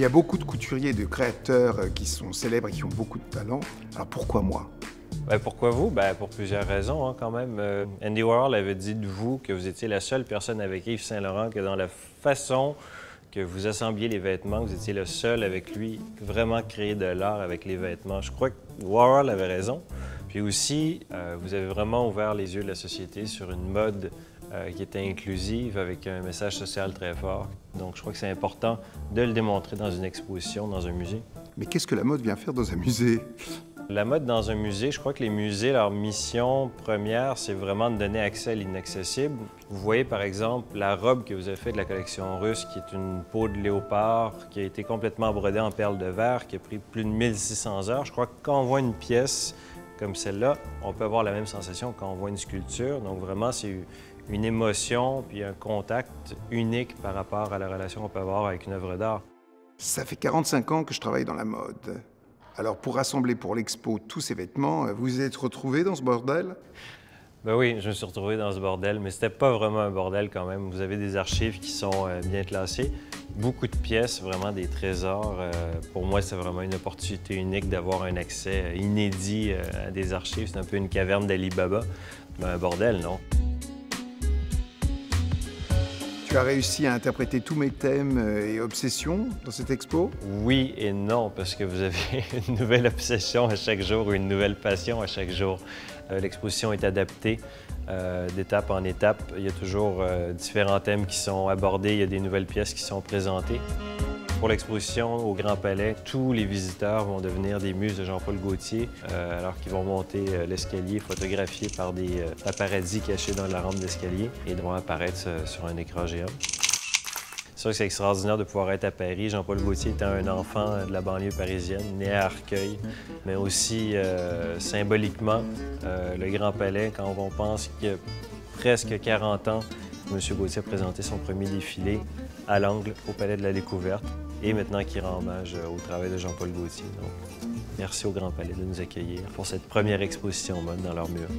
y a beaucoup de couturiers et de créateurs qui sont célèbres et qui ont beaucoup de talent. Alors pourquoi moi? Ben, pourquoi vous? Ben, pour plusieurs raisons, hein, quand même. Andy Warhol avait dit de vous que vous étiez la seule personne avec Yves Saint-Laurent que dans la façon que vous assembliez les vêtements, vous étiez le seul avec lui vraiment créer de l'art avec les vêtements. Je crois que Warhol avait raison. Puis aussi, vous avez vraiment ouvert les yeux de la société sur une mode qui était inclusive avec un message social très fort. Donc, je crois que c'est important de le démontrer dans une exposition, dans un musée. Mais qu'est-ce que la mode vient faire dans un musée? La mode dans un musée, je crois que les musées, leur mission première, c'est vraiment de donner accès à l'inaccessible. Vous voyez, par exemple, la robe que vous avez faite de la collection russe, qui est une peau de léopard, qui a été complètement brodée en perles de verre, qui a pris plus de 1600 heures. Je crois que quand on voit une pièce comme celle-là, on peut avoir la même sensation quand on voit une sculpture. Donc vraiment, c'est une émotion puis un contact unique par rapport à la relation qu'on peut avoir avec une œuvre d'art. Ça fait 45 ans que je travaille dans la mode. Alors pour rassembler pour l'expo tous ces vêtements, vous vous êtes retrouvés dans ce bordel? Ben oui, je me suis retrouvé dans ce bordel, mais c'était pas vraiment un bordel quand même. Vous avez des archives qui sont bien classées, beaucoup de pièces, vraiment des trésors. Pour moi, c'est vraiment une opportunité unique d'avoir un accès inédit à des archives. C'est un peu une caverne d'Ali Baba. Ben, un bordel, non? Tu as réussi à interpréter tous mes thèmes et obsessions dans cette expo? Oui et non, parce que vous avez une nouvelle obsession à chaque jour ou une nouvelle passion à chaque jour. L'exposition est adaptée d'étape en étape. Il y a toujours différents thèmes qui sont abordés, il y a des nouvelles pièces qui sont présentées. Pour l'exposition au Grand Palais, tous les visiteurs vont devenir des muses de Jean-Paul Gaultier, alors qu'ils vont monter l'escalier photographiés par des paparazzis cachés dans la rampe d'escalier et vont apparaître sur un écran géant. C'est sûr que c'est extraordinaire de pouvoir être à Paris. Jean-Paul Gaultier était un enfant de la banlieue parisienne, né à Arcueil, mais aussi symboliquement, le Grand Palais, quand on pense qu'il y a presque 40 ans, M. Gaultier a présenté son premier défilé à l'Angle, au Palais de la Découverte, et maintenant qu'il rend hommage au travail de Jean-Paul Gaultier. Donc, merci au Grand Palais de nous accueillir pour cette première exposition mode dans leurs murs.